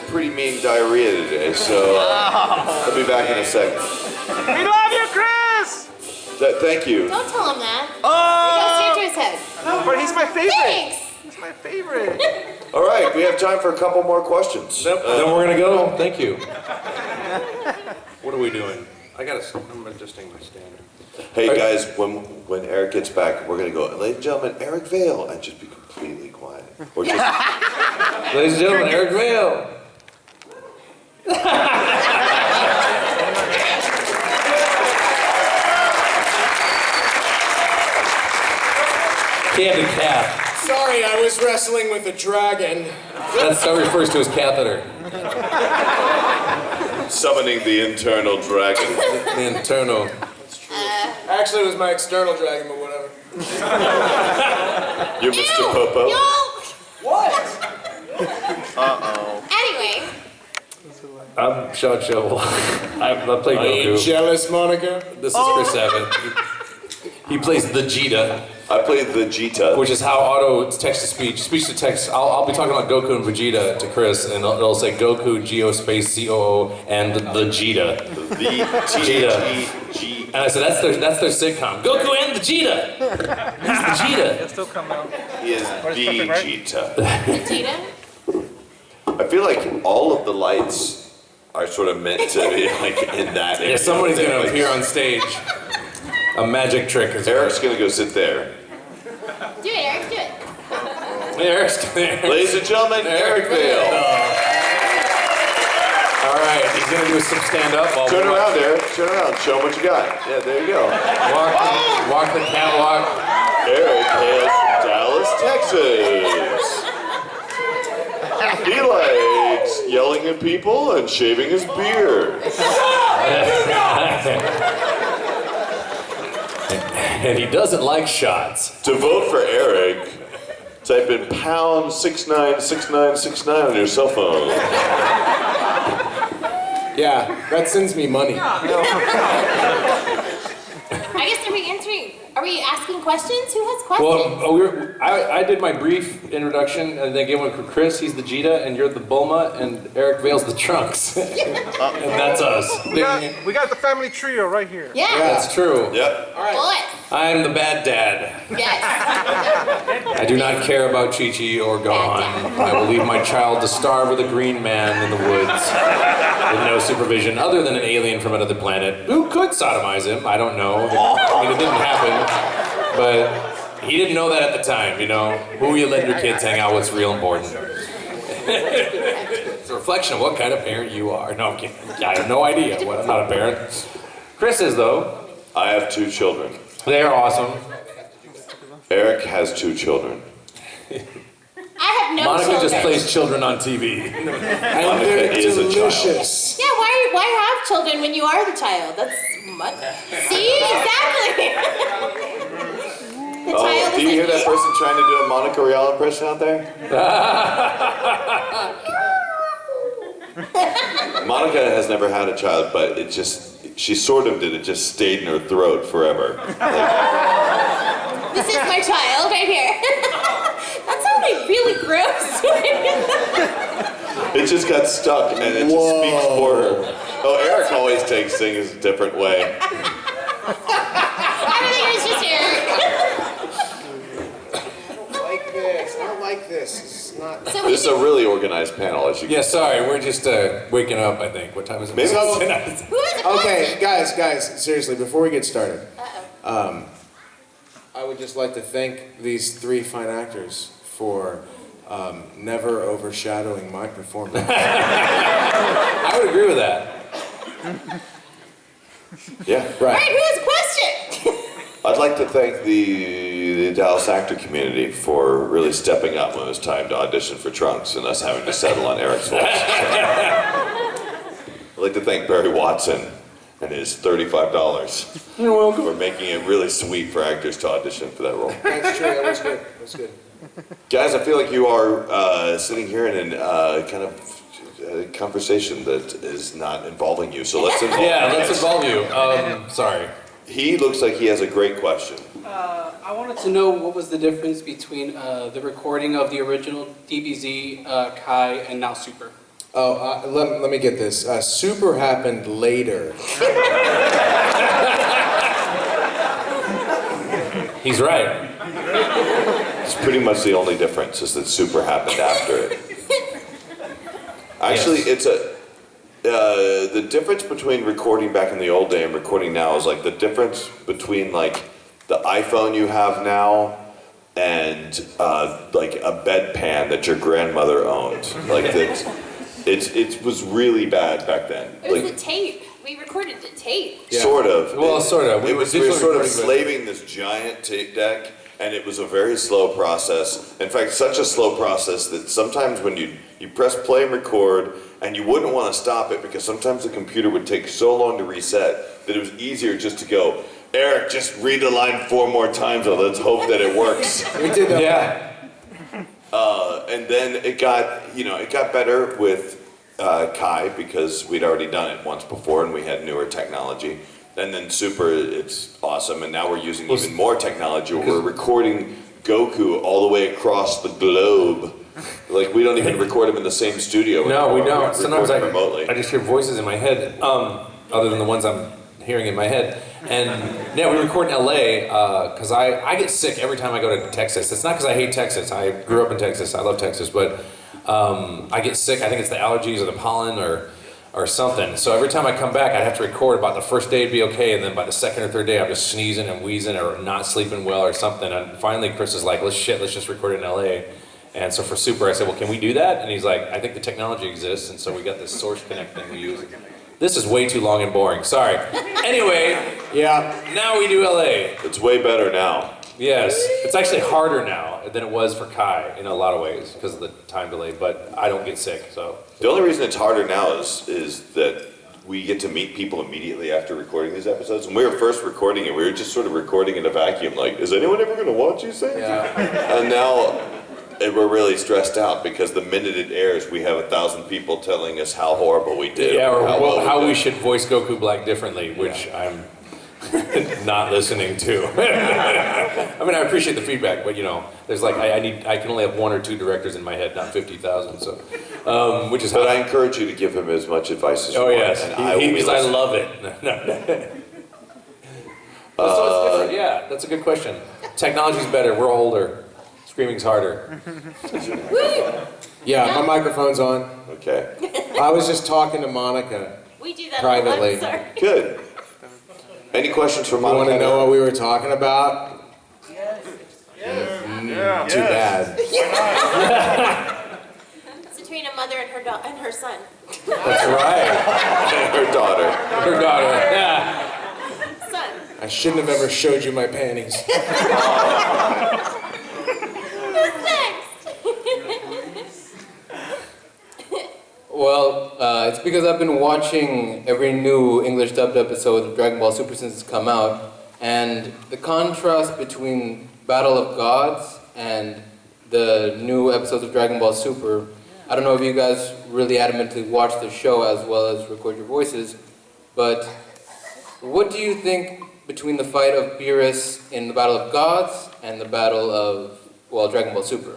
pretty mean diarrhea today, so I'll be back in a second. We love you, Chris! Thank you. Don't tell him that. Oh! It goes straight to his head. But he's my favorite. Thanks. He's my favorite. All right, we have time for a couple more questions. Then we're gonna go. Thank you. What are we doing? I'm adjusting my stand. Hey guys, when Eric gets back, we're gonna go, ladies and gentlemen, Eric Vale, and just be completely quiet. Or just, Ladies and gentlemen, Eric Vale. Candy cat. Sorry, I was wrestling with a dragon. That refers to as catheter. summoning the internal dragon. The internal. Actually, it was my external dragon, but whatever. You're Mr. Popo? No! What? Uh-oh. Anyway. I'm Sean Shovel. I play Are you Goku. jealous, Monica? This is Chris Evan. He plays the Vegeta. I play Vegeta. Which is how auto text-to-speech, speech-to-text, I'll be talking about Goku and Vegeta to Chris, and it'll say Goku, Geo space, COO, and the Vegeta. The Vegeta. And I said, that's their sitcom. Goku and Vegeta! He's Vegeta. It'll still come out. He is Vegeta. Vegeta? I feel like all of the lights are sort of meant to be like in that area. Yeah, somebody's gonna appear on stage. A magic trick is Eric's gonna go sit there. Do it, Eric, do it. Eric's there. Ladies and gentlemen, Eric Vale. All right, he's gonna do some stand-up. Turn around, Eric. Turn around. Show him what you got. Yeah, there you go. Walk the catwalk. Eric hails from Dallas, Texas. He likes yelling at people and shaving his beard. And he doesn't like shots. To vote for Eric, type in pound 696969 on your cell phone. Yeah, that sends me money. I guess are we asking questions? Who has questions? Well, I did my brief introduction, and then gave one to Chris. He's the Vegeta, and you're the Bulma, and Eric Vale's the Trunks. And that's us. We got the family trio right here. Yeah. That's true. Yep. All right. Boy. I'm the bad dad. Yes. I do not care about Chi-Chi or Gohan. I will leave my child to starve with a green man in the woods with no supervision other than an alien from another planet who could sodomize him. I don't know. I mean, it didn't happen, but he didn't know that at the time, you know. Who you let your kids hang out with is real important. It's a reflection of what kind of parent you are. No, I'm kidding. I have no idea. I'm not a parent. Chris is, though. I have 2 children. They are awesome. Eric has 2 children. I have no Monica children. just plays children on TV. And Monica they're is a delicious. Yeah, why have children when you are the child? That's what? See, exactly. The child Do you hear that person trying to do a Monica Rial impression out there? Monica has never had a child, but she sort of did. It just stayed in her throat forever. This is my child right here. That sounded really gross. It just got stuck, and it just speaks for her. Oh, Eric always takes things a different way. Everything is just Eric. Like this. I don't like this. It's not. This is a really organized panel, as you Yeah, sorry, we're just waking up, I think. What time is it? Maybe- Who is the Okay, question? guys, seriously, before we get started, Uh-oh. I would just like to thank these 3 fine actors for never overshadowing my performance. I would agree with that. Yeah. All right, who has a question? I'd like to thank the Dallas actor community for really stepping up when it was time to audition for Trunks and us having to settle on Eric's voice. I'd like to thank Barry Watson and his $35. You're welcome. For making it really sweet for actors to audition for that role. That's true, that was good. That's good. Guys, I feel like you are sitting here in kind of a conversation that is not involving you, so let's involve you. Yeah, let's guys. involve you. Sorry. He looks like he has a great question. I wanted to know what was the difference between the recording of the original DBZ, Kai, and now Super. Oh, let me get this. Super happened later. He's right. It's pretty much the only difference is that Super happened after it. Actually, Yes. it's the difference between recording back in the old day and recording now is like the difference between like the iPhone you have now and like a bedpan that your grandmother owned. Like that, it was really bad back then. It was Like, the tape. We recorded the tape. Yeah. Sort of. Well, sort of. We were sort of recording, but- slaving this giant tape deck, and it was a very slow process. In fact, such a slow process that sometimes when you press play and record, and you wouldn't want to stop it because sometimes the computer would take so long to reset that it was easier just to go, Eric, just read the line 4 more times, and let's hope that it works. We did that. Yeah. And then it got better with Kai because we'd already done it once before and we had newer technology. And then Super, it's awesome. And now we're using even more technology. We're recording Goku all the way across the globe. Like we don't even record him in the same studio. No, we anymore. don't. Sometimes record him remotely. I just hear voices in my head, other than the ones I'm hearing in my head. And yeah, we record in LA because I get sick every time I go to Texas. It's not because I hate Texas. I grew up in Texas. I love Texas, but I get sick. I think it's the allergies or the pollen or something. So every time I come back, I have to record. About the first day it'd be okay, and then by the second or third day, I'm just sneezing and wheezing or not sleeping well or something. And finally, Chris is like, let's just record it in LA. And so for Super, I said, well, can we do that? And he's like, I think the technology exists, and so we got this Source Connect thing we use. This is way too long and boring. Sorry. Anyway, Yeah. now we do LA. It's way better now. Yes, it's actually harder now than it was for Kai in a lot of ways because of the time delay. But I don't get sick, so. The only reason it's harder now is that we get to meet people immediately after recording these episodes. When we were first recording it, we were just sort of recording in a vacuum. Like, is anyone ever going to watch these things? Yeah. And now we're really stressed out because the minute it airs, we have 1,000 people telling us how horrible we did. Yeah, or how we did. should voice Goku Black differently, which I'm not listening to. I mean, I appreciate the feedback, but there's like I can only have 1 or 2 directors in my head, not 50,000. So, which is how. But I encourage you to give him as much advice as you Oh want. yes, and I will be because I listening. love it. So it's different. Yeah, that's a good question. Technology's better. We're older. Screaming's harder. Yeah, my microphone's on. Okay, I was just talking to Monica. We do that Privately. a lot, sorry. good. Any questions for You Monica? want to know what we were talking about? Yeah. Too bad. It's between a mother and her son. That's right. Her daughter. Her daughter. Yeah. Son. I shouldn't have ever showed you my panties. Who's next? Well, it's because I've been watching every new English dubbed episode of Dragon Ball Super since it's come out, and the contrast between Battle of Gods and the new episodes of Dragon Ball Super, I don't know if you guys really adamantly watch the show as well as record your voices, but what do you think between the fight of Beerus in the Battle of Gods and the battle of, Dragon Ball Super?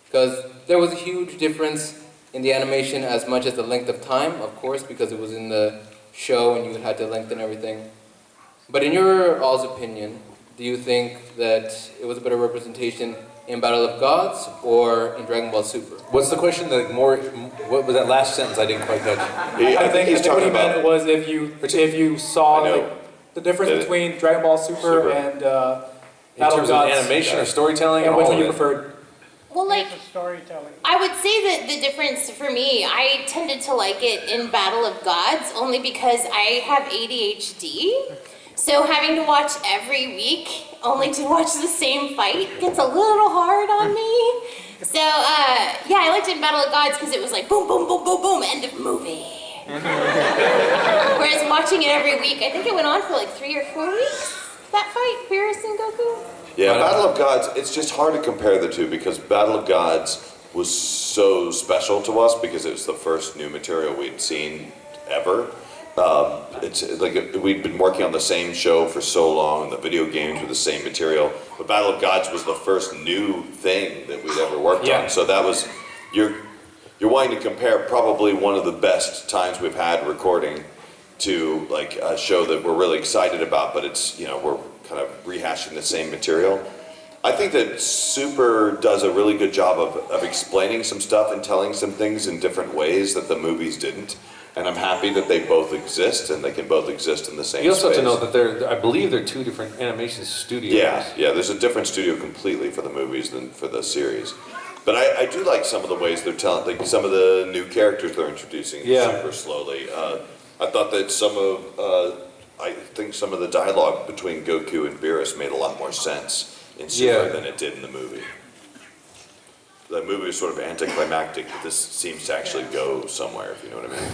Because there was a huge difference in the animation as much as the length of time, of course, because it was in the show and you had to lengthen everything. But in your all's opinion, do you think that it was a better representation in Battle of Gods or in Dragon Ball Super? What's the question? What was that last sentence? I didn't quite catch. I think he's what talking he meant about. was if you saw I know. like, the difference That- between Dragon Ball Super, Super. and In Battle terms of of Gods, animation or storytelling, and or which all one of you it? preferred? Well, like, Storytelling. I would say that the difference for me, I tended to like it in Battle of Gods only because I have ADHD. So having to watch every week only to watch the same fight gets a little hard on me. So, yeah, I liked it in Battle of Gods because it was like boom, boom, boom, boom, boom, end of movie. Whereas watching it every week, I think it went on for like 3 or 4 weeks, that fight, Beerus and Goku. Yeah, Battle of Gods, it's just hard to compare the two because Battle of Gods was so special to us because it was the first new material we'd seen ever. It's like we'd been working on the same show for so long, and the video games were the same material. But Battle of Gods was the first new thing that we'd ever worked Yeah. on. So that was you're you're wanting to compare probably one of the best times we've had recording to like a show that we're really excited about, but it's, you know, we're kind of rehashing the same material. I think that Super does a really good job of explaining some stuff and telling some things in different ways that the movies didn't. And I'm happy that they both exist and they can both exist in the same space. You also have to know that I believe they're two different animation studios. Yeah, there's a different studio completely for the movies than for the series. But I do like some of the ways they're telling, like some of the new characters they're introducing super slowly. I thought that I think some of the dialogue between Goku and Beerus made a lot more sense in Super than it did in the movie. The movie was sort of anticlimactic, but this seems to actually go somewhere, if you know what I mean.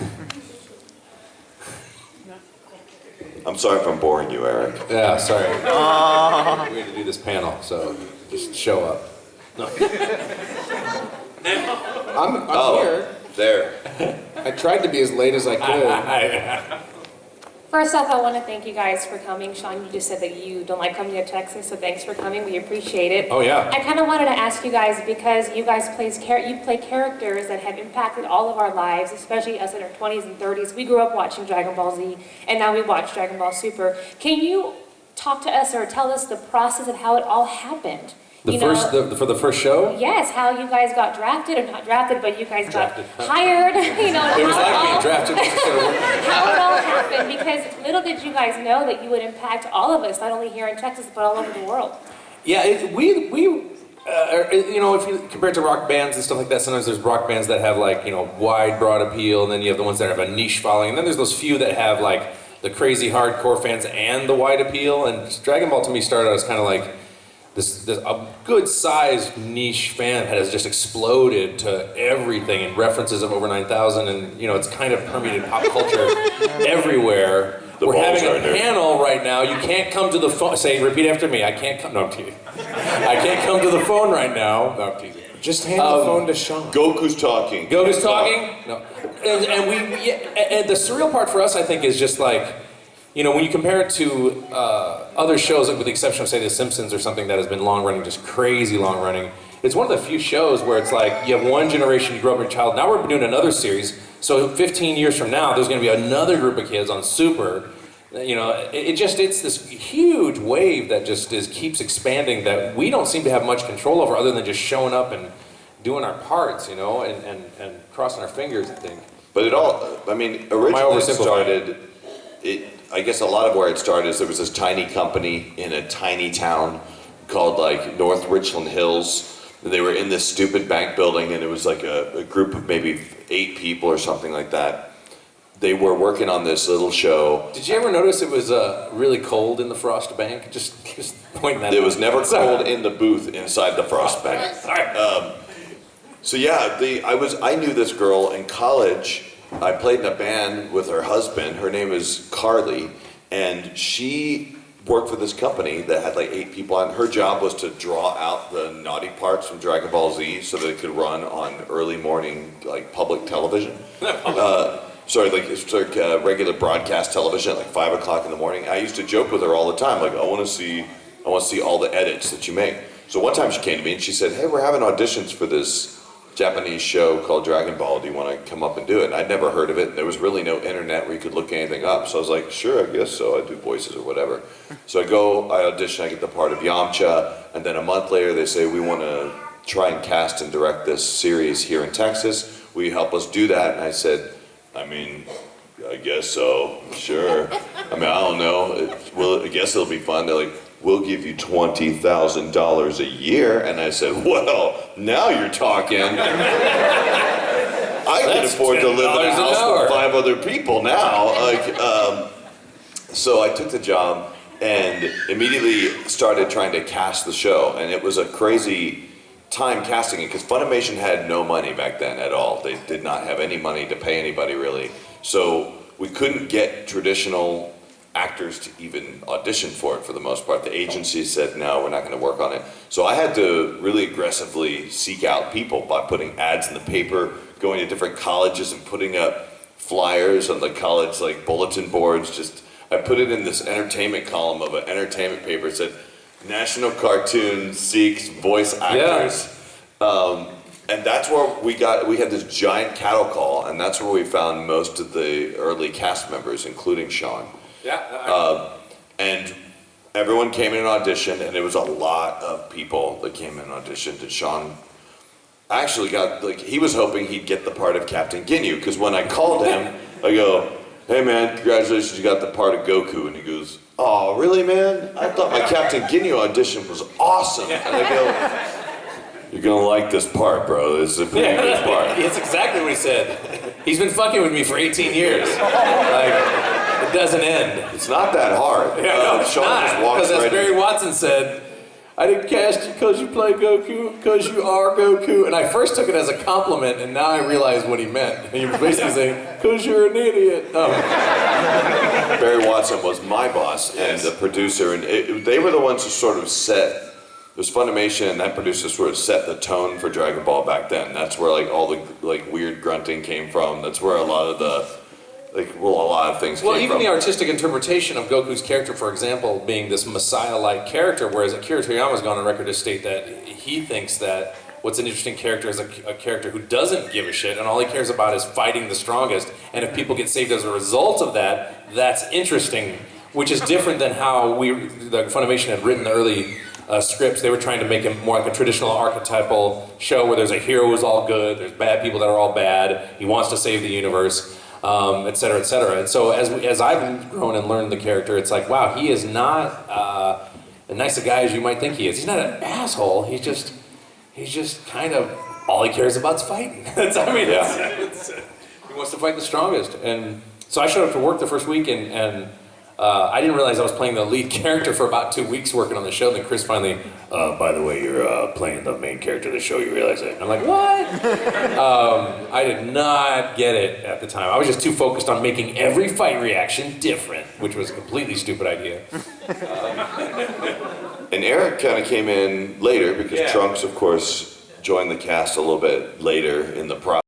I'm sorry if I'm boring you, Eric. Yeah, sorry. We had to do this panel, so just show up. No. I'm here. There. I tried to be as late as I could. First off, I want to thank you guys for coming. Sean, you just said that you don't like coming to Texas, so thanks for coming. We appreciate it. Oh, yeah. I kind of wanted to ask you guys, because you guys play characters that have impacted all of our lives, especially us in our 20s and 30s. We grew up watching Dragon Ball Z, and now we watch Dragon Ball Super. Can you talk to us or tell us the process of how it all happened? For the first show? Yes, how you guys got drafted, or not drafted, but you guys got hired, you know. It was like being drafted. How it all happened, because little did you guys know that you would impact all of us, not only here in Texas, but all over the world. Yeah, you know, if you compare it to rock bands and stuff like that, sometimes there's rock bands that have like, you know, wide, broad appeal, and then you have the ones that have a niche following, and then there's those few that have like the crazy hardcore fans and the wide appeal, and Dragon Ball to me started out as kind of like this a good sized niche fan that has just exploded to everything and references of over 9,000, and you know, it's kind of permeated pop culture everywhere. We're having a panel right now. You can't come to the phone. Repeat after me. I can't come. No, I'm teasing. I can't come to the phone right now. No, I'm teasing. Just hand the phone to Sean. Goku's talking. Goku's talking? No. And the surreal part for us, I think, is just like, you know, when you compare it to other shows, like with the exception of, say, The Simpsons or something that has been long-running, just crazy long-running, it's one of the few shows where it's like, you have one generation, you grew up as a child, now we're doing another series, so 15 years from now, there's going to be another group of kids on Super. You know, it's this huge wave that just keeps expanding that we don't seem to have much control over other than just showing up and doing our parts, you know, and crossing our fingers, I think. But it all, I mean, originally I guess a lot of where it started is there was this tiny company in a tiny town called like North Richland Hills. They were in this stupid bank building, and it was like a group of maybe 8 people or something like that. They were working on this little show. Did you ever notice it was really cold in the Frost Bank? Just pointing that out. It was never cold in the booth inside the Frost Bank. So yeah, I knew this girl in college. I played in a band with her husband. Her name is Carly, and she worked for this company that had like 8 people on. Her job was to draw out the naughty parts from Dragon Ball Z so that it could run on early morning like public television. It's like regular broadcast television at like 5 o'clock in the morning. I used to joke with her all the time, like I want to see all the edits that you make. So one time she came to me and she said, "Hey, we're having auditions for this Japanese show called Dragon Ball. Do you want to come up and do it?" And I'd never heard of it. There was really no internet where you could look anything up. So I was like, sure, I guess so. I do voices or whatever. So I audition, I get the part of Yamcha, and then a month later they say, we want to try and cast and direct this series here in Texas. Will you help us do that? And I said, I mean, I guess so, sure. I mean, I don't know. I guess it'll be fun. They're like, we'll give you $20,000 a year. And I said, well, now you're talking. I can afford to live in a house with 5 other people now. So I took the job and immediately started trying to cast the show. And it was a crazy time casting it because Funimation had no money back then at all. They did not have any money to pay anybody really. So we couldn't get traditional actors to even audition for it for the most part. The agency said, no, we're not going to work on it. So I had to really aggressively seek out people by putting ads in the paper, going to different colleges and putting up flyers on the college like bulletin boards. I put it in this entertainment column of an entertainment paper. It said, National Cartoon seeks voice actors. And that's where we had this giant cattle call, and that's where we found most of the early cast members, including Sean. Yeah. And everyone came in and auditioned, and it was a lot of people that came in and auditioned. And Sean actually got, like, he was hoping he'd get the part of Captain Ginyu, because when I called him, I go, "Hey man, congratulations, you got the part of Goku." And he goes, "Oh, really, man? I thought my Captain Ginyu audition was awesome." And I go, "You're gonna like this part, bro. This is a pretty good part." It's exactly what he said. He's been fucking with me for 18 years. Like, it doesn't end. It's not that hard. Yeah, no, it's Sean not. just walks Because as right Barry in. Watson said, "I didn't cast you because you play Goku, because you are Goku." And I first took it as a compliment, and now I realize what he meant. He was basically saying, "Because you're an idiot." Barry Watson was my boss and the producer, and they were the ones who sort of set. It was Funimation, and that producer sort of set the tone for Dragon Ball back then. That's where like all the like weird grunting came from. That's where a lot of the a lot of things Well, came even from. the artistic interpretation of Goku's character, for example, being this Messiah-like character, whereas Akira Toriyama's gone on record to state that he thinks that what's an interesting character is a character who doesn't give a shit, and all he cares about is fighting the strongest, and if people get saved as a result of that, that's interesting, which is different than how the Funimation had written the early scripts. They were trying to make him more like a traditional archetypal show where there's a hero who's all good, there's bad people that are all bad, he wants to save the universe. Et cetera, et cetera. And so as I've grown and learned the character, it's like, wow, he is not as nice a guy as you might think he is. He's not an asshole. He's just kind of, all he cares about is fighting. He wants to fight the strongest. And so I showed up to work the first week, and I didn't realize I was playing the lead character for about 2 weeks working on the show. Then Chris finally, "By the way, you're playing the main character of the show. You realize it?" And I'm like, "What?" I did not get it at the time. I was just too focused on making every fight reaction different, which was a completely stupid idea. And Eric kind of came in later because Yeah. Trunks, of course, joined the cast a little bit later in the process.